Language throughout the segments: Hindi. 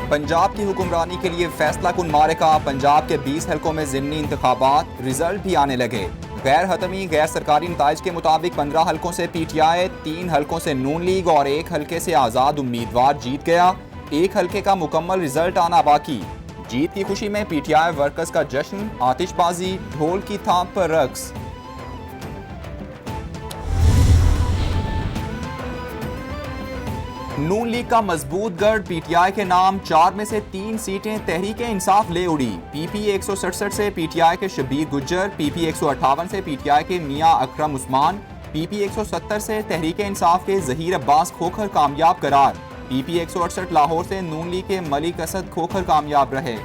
पंजाब की हुक्मरानी के लिए फैसला कुन मारेका। पंजाब के 20 हलकों में ज़िमनी इंतखाबात, रिजल्ट भी आने लगे। गैर हतमी गैर सरकारी नताइज के मुताबिक 15 हलकों से PTI, 3 हलकों से नून लीग और 1 हलके से आज़ाद उम्मीदवार जीत गया। 1 हलके का मुकम्मल रिजल्ट आना बाकी। जीत की खुशी में PTI वर्कर्स का जश्न, आतिशबाजी, ढोल की थाप पर रक्स। नून लीग का मजबूत गढ़ PTI के नाम, 4 में से 3 सीटें तहरीक इंसाफ ले उड़ी। PP 167 से PTI के शबीर गुज्जर, PP 158 से PTI के मियां अकरम उस्मान, PP 170 से तहरीक इंसाफ के जहीर अब्बास खोखर कामयाब करार। PP 168 लाहौर से नून लीग के मलिक असद खोखर कामयाब रहे।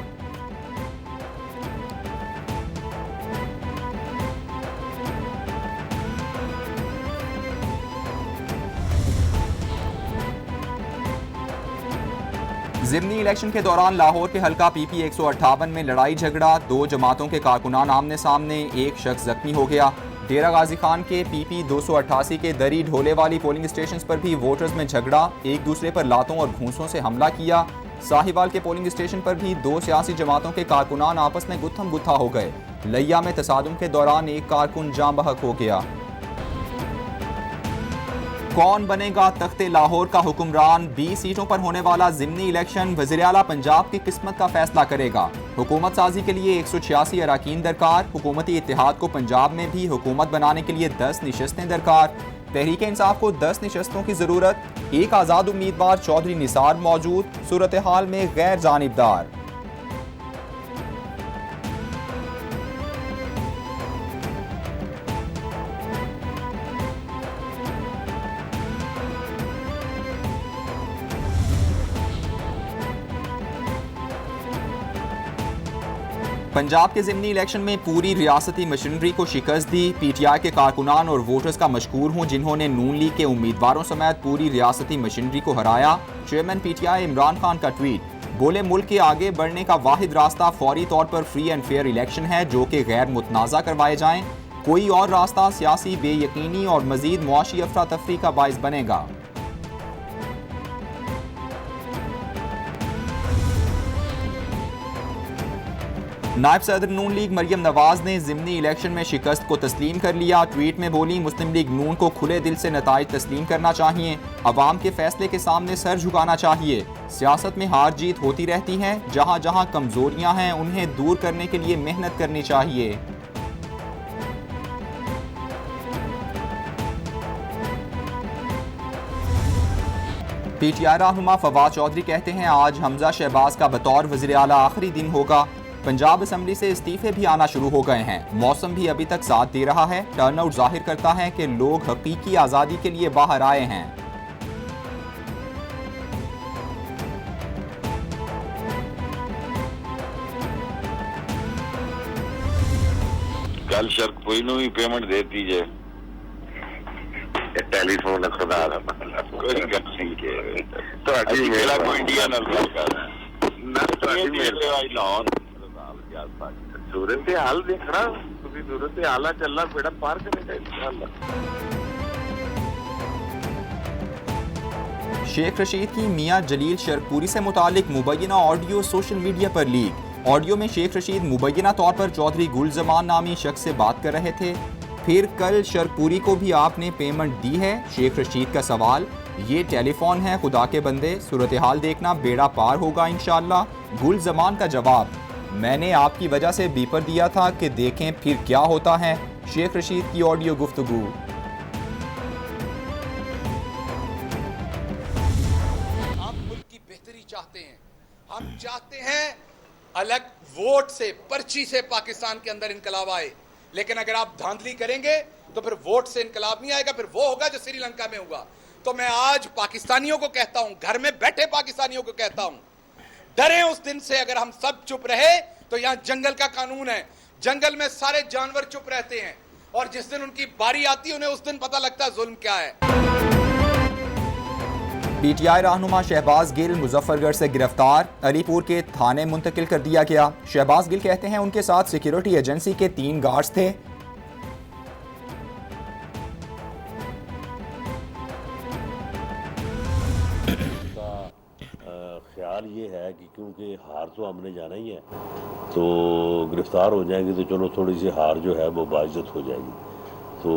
ज़िमनी इलेक्शन के दौरान लाहौर के हलका PP 158 में लड़ाई झगड़ा, 2 जमातों के कारकुनान आमने सामने, 1 शख्स जख्मी हो गया। डेरा गाजी खान के PP 288 के दरी ढोले वाली पोलिंग स्टेशन पर भी वोटर्स में झगड़ा, एक दूसरे पर लातों और घूंसों से हमला किया। साहिवाल के पोलिंग स्टेशन पर भी 2 सियासी जमातों के कारकुनान आपस में गुत्थम गुत्था हो गए। लिया में तसादुम के दौरान 1 कारकुन जाँ बहक हो गया। कौन बनेगा तख्ते लाहौर का हुक्मरान? 20 सीटों पर होने वाला ज़िमनी इलेक्शन वज़ीर आला पंजाब की किस्मत का फैसला करेगा। हुकूमत साजी के लिए 186 अराकीन दरकार। हुकूमती इत्तेहाद को पंजाब में भी हुकूमत बनाने के लिए 10 निशस्तें दरकार। तहरीक इंसाफ को 10 निशस्तों की ज़रूरत। 1 आज़ाद उम्मीदवार चौधरी निसार मौजूद। सूरत हाल में गैर जानिबदार। पंजाब के ज़िमनी इलेक्शन में पूरी रियासती मशीनरी को शिकस्त दी। PTI के कारकुनान और वोटर्स का मशकूर हूँ जिन्होंने नून लीग के उम्मीदवारों समेत पूरी रियासती मशीनरी को हराया। चेयरमैन PTI इमरान खान का ट्वीट, बोले मुल्क के आगे बढ़ने का वाहिद रास्ता फौरी तौर पर फ्री एंड फेयर इलेक्शन है जो कि गैर मुतनाज़ा करवाए जाएं। कोई और रास्ता सियासी बेयकीनी और मजीद मुआशी अफरा तफरी का बाइस बनेगा। नायब सदर नून लीग मरियम नवाज ने ज़िमनी इलेक्शन में शिकस्त को तस्लीम कर लिया। ट्वीट में बोली, मुस्लिम लीग नून को खुले दिल से नताइज तस्लीम करना चाहिए। अवाम के फैसले के सामने सर झुकाना चाहिए। सियासत में हार जीत होती रहती है। जहाँ जहाँ कमजोरियाँ हैं उन्हें दूर करने के लिए मेहनत करनी चाहिए। PTI रहनुमा फवाद चौधरी कहते हैं, आज हमजा शहबाज का बतौर वज़ीर आला आखिरी दिन होगा। पंजाब असम्बली से इस्तीफे भी आना शुरू हो गए हैं। मौसम भी अभी तक साथ दे रहा है। टर्नआउट जाहिर करता है कि लोग हकीकी आज़ादी के लिए बाहर आए हैं। कल शर्क कोई भी पेमेंट दे दीजिए। टेलीफोन खुदा कोई गल नहीं के तो अभी मेरा कोई इंडिया ना ना तो सूरत हाल देखना, सूरत हाल चलना बेड़ा पार करने का। शेख रशीद की मियां जलील शरकपुरी से मुतालिक मुबैना ऑडियो सोशल मीडिया पर लीक। ऑडियो में शेख रशीद मुबैना तौर पर चौधरी गुल जमान नामी शख्स से बात कर रहे थे। फिर कल शरकपुरी को भी आपने पेमेंट दी है? शेख रशीद का सवाल, ये टेलीफोन है खुदा के बंदे, सूरत हाल देखना बेड़ा पार होगा इंशाअल्लाह। गुल जमान का जवाब, मैंने आपकी वजह से बीपर दिया था कि देखें फिर क्या होता है। शेख रशीद की ऑडियो गुफ्तगू। हम मुल्क की बेहतरी चाहते हैं। हम चाहते हैं अलग वोट से, पर्ची से पाकिस्तान के अंदर इनकलाब आए। लेकिन अगर आप धांधली करेंगे तो फिर वोट से इनकलाब नहीं आएगा, फिर वो होगा जो श्रीलंका में हुआ। तो मैं आज पाकिस्तानियों को कहता हूं, घर में बैठे पाकिस्तानियों को कहता हूं, डरे उस दिन से। अगर हम सब चुप रहे तो यहां जंगल का कानून है, जंगल में सारे जानवर चुप रहते हैं और जिस दिन उनकी बारी आती है उन्हें उस दिन पता लगता है जुल्म क्या है। PTI रहनुमा शहबाज गिल मुजफ्फरगढ़ से गिरफ्तार, अलीपुर के थाने मुंतकिल कर दिया गया। शहबाज गिल कहते हैं उनके साथ सिक्योरिटी एजेंसी के 3 गार्ड्स थे। ख्याल ये है कि क्योंकि हार तो हमने जाना ही है, तो गिरफ़्तार हो जाएंगे तो चलो थोड़ी सी हार जो है वो बाइज्जत हो जाएगी। तो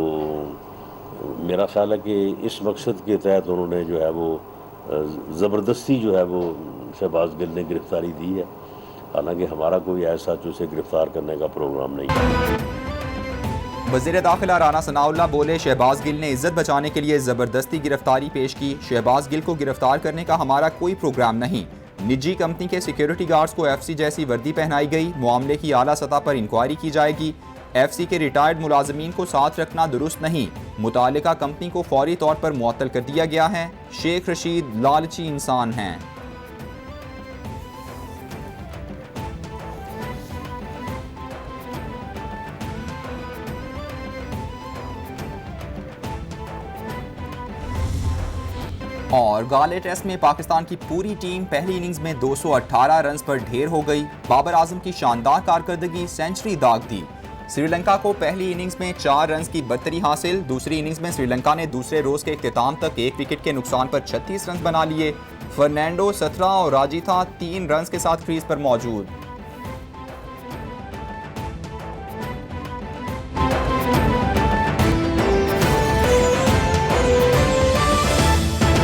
मेरा ख्याल है कि इस मकसद के तहत उन्होंने जो है वो ज़बरदस्ती जो है वो शहबाज गिल ने गिरफ़्तारी दी है, हालांकि हमारा कोई ऐसा उसे गिरफ़्तार करने का प्रोग्राम नहीं है। वज़ीर दाखिला राना सनाउल्लाह बोले, शहबाज गिल ने इज्जत बचाने के लिए ज़बरदस्ती गिरफ्तारी पेश की। शहबाज गिल को गिरफ्तार करने का हमारा कोई प्रोग्राम नहीं। निजी कंपनी के सिक्योरिटी गार्ड्स को एफसी जैसी वर्दी पहनाई गई। मामले की आला सतह पर इंक्वायरी की जाएगी। एफसी के रिटायर्ड मुलाजमीन को साथ रखना दुरुस्त नहीं। मुतालिका कंपनी को फौरी तौर पर मुअत्तल कर दिया गया है। शेख रशीद लालची इंसान हैं। और गाले टेस्ट में पाकिस्तान की पूरी टीम पहली इनिंग्स में 218 रन्स पर ढेर हो गई। बाबर आजम की शानदार कारकर्दगी सेंचुरी दाग दी। श्रीलंका को पहली इनिंग्स में 4 रन्स की बर्तरी हासिल। दूसरी इनिंग्स में श्रीलंका ने दूसरे रोज के इख्तिताम तक 1 विकेट के नुकसान पर 36 रन बना लिए। फर्नांडो 17 और राजिथा 3 रन्स के साथ क्रीज पर मौजूद।